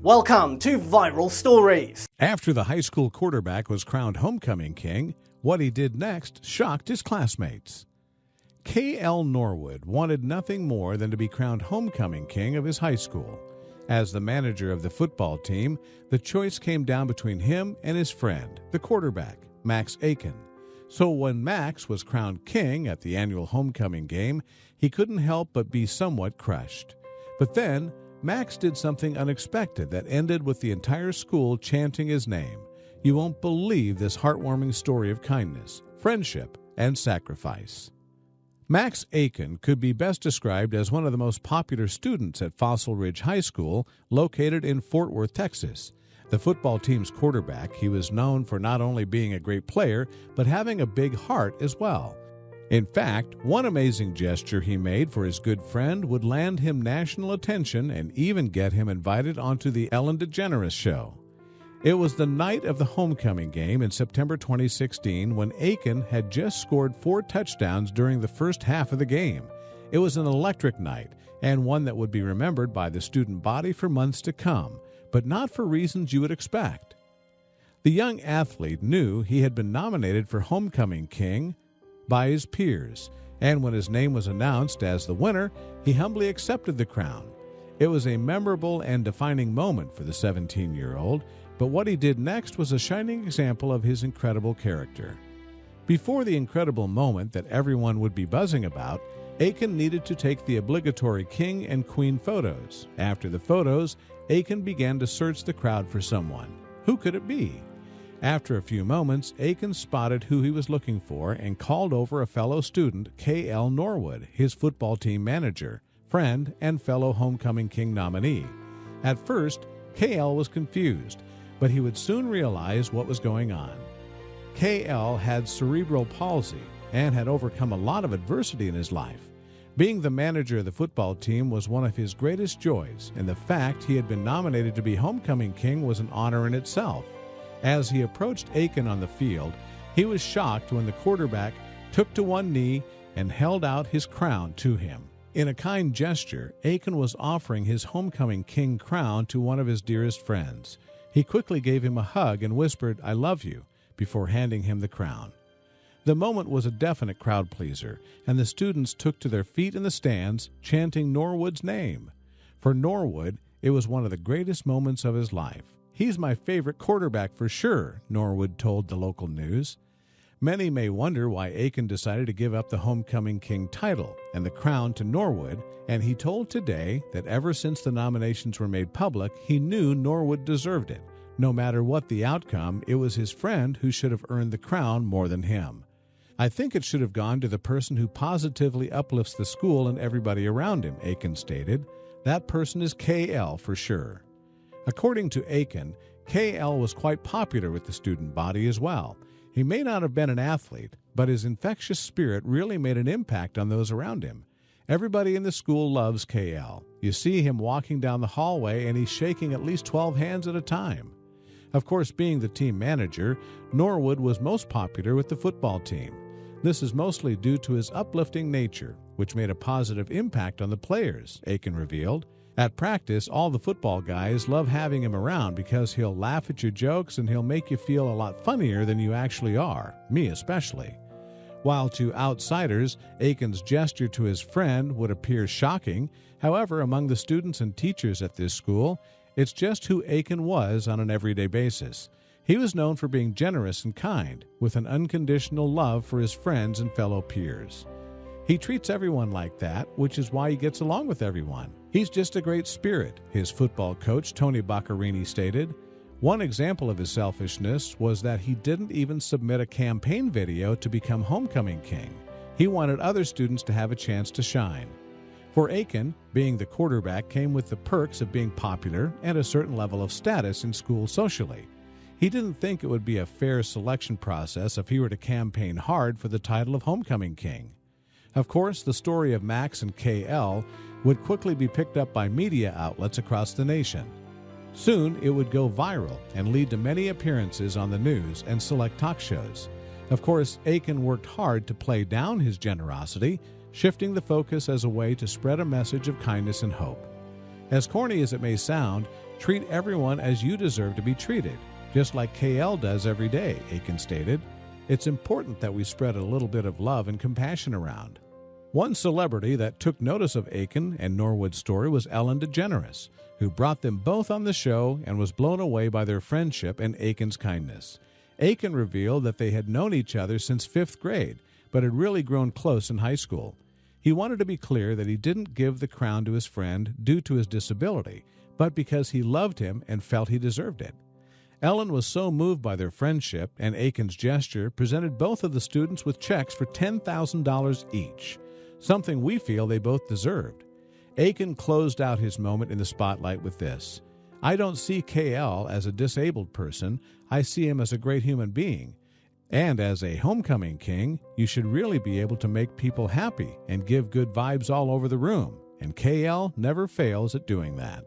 Welcome to Viral Stories. After the high school quarterback was crowned homecoming king, what he did next shocked his classmates. K.L. Norwood wanted nothing more than to be crowned homecoming king of his high school. As the manager of the football team, the choice came down between him and his friend, the quarterback, Max Aiken. So when Max was crowned king at the annual homecoming game, he couldn't help but be somewhat crushed. But then, Max did something unexpected that ended with the entire school chanting his name. You won't believe this heartwarming story of kindness, friendship, and sacrifice. Max Aiken could be best described as one of the most popular students at Fossil Ridge High School, located in Fort Worth, Texas. The football team's quarterback, he was known for not only being a great player, but having a big heart as well. In fact, one amazing gesture he made for his good friend would land him national attention and even get him invited onto the Ellen DeGeneres show. It was the night of the homecoming game in September 2016 when Aiken had just scored 4 touchdowns during the first half of the game. It was an electric night and one that would be remembered by the student body for months to come, but not for reasons you would expect. The young athlete knew he had been nominated for homecoming king by his peers, and when his name was announced as the winner, he humbly accepted the crown. It was a memorable and defining moment for the 17-year-old, but what he did next was a shining example of his incredible character. Before the incredible moment that everyone would be buzzing about, Aiken needed to take the obligatory king and queen photos. After the photos, Aiken began to search the crowd for someone. Who could it be? After a few moments, Aiken spotted who he was looking for and called over a fellow student, K.L. Norwood, his football team manager, friend, and fellow homecoming king nominee. At first, K.L. was confused, but he would soon realize what was going on. K.L. had cerebral palsy and had overcome a lot of adversity in his life. Being the manager of the football team was one of his greatest joys, and the fact he had been nominated to be homecoming king was an honor in itself. As he approached Aiken on the field, he was shocked when the quarterback took to one knee and held out his crown to him. In a kind gesture, Aiken was offering his homecoming king crown to one of his dearest friends. He quickly gave him a hug and whispered, "I love you," before handing him the crown. The moment was a definite crowd pleaser, and the students took to their feet in the stands, chanting Norwood's name. For Norwood, it was one of the greatest moments of his life. "He's my favorite quarterback for sure," Norwood told the local news. Many may wonder why Aiken decided to give up the homecoming king title and the crown to Norwood, and he told Today that ever since the nominations were made public, he knew Norwood deserved it. No matter what the outcome, it was his friend who should have earned the crown more than him. "I think it should have gone to the person who positively uplifts the school and everybody around him," Aiken stated. "That person is K.L. for sure." According to Aiken, K.L. was quite popular with the student body as well. He may not have been an athlete, but his infectious spirit really made an impact on those around him. Everybody in the school loves K.L. You see him walking down the hallway and he's shaking at least 12 hands at a time. Of course, being the team manager, Norwood was most popular with the football team. This is mostly due to his uplifting nature, which made a positive impact on the players, Aiken revealed. At practice, all the football guys love having him around because he'll laugh at your jokes and he'll make you feel a lot funnier than you actually are, me especially. While to outsiders, Aiken's gesture to his friend would appear shocking, however, among the students and teachers at this school, it's just who Aiken was on an everyday basis. He was known for being generous and kind, with an unconditional love for his friends and fellow peers. He treats everyone like that, which is why he gets along with everyone. He's just a great spirit, his football coach Tony Baccarini stated. One example of his selfishness was that he didn't even submit a campaign video to become homecoming king. He wanted other students to have a chance to shine. For Aiken, being the quarterback came with the perks of being popular and a certain level of status in school socially. He didn't think it would be a fair selection process if he were to campaign hard for the title of homecoming king. Of course, the story of Max and K.L. would quickly be picked up by media outlets across the nation. Soon, it would go viral and lead to many appearances on the news and select talk shows. Of course, Aiken worked hard to play down his generosity, shifting the focus as a way to spread a message of kindness and hope. As corny as it may sound, Treat everyone as you deserve to be treated, just like KL does every day, Aiken stated. It's important that we spread a little bit of love and compassion around. One celebrity that took notice of Aiken and Norwood's story was Ellen DeGeneres, who brought them both on the show and was blown away by their friendship and Aiken's kindness. Aiken revealed that they had known each other since 5th grade, but had really grown close in high school. He wanted to be clear that he didn't give the crown to his friend due to his disability, but because he loved him and felt he deserved it. Ellen was so moved by their friendship and Aiken's gesture, presented both of the students with checks for $10,000 each, something we feel they both deserved. Aiken closed out his moment in the spotlight with this: "I don't see KL as a disabled person. I see him as a great human being. And as a homecoming king, you should really be able to make people happy and give good vibes all over the room. And KL never fails at doing that."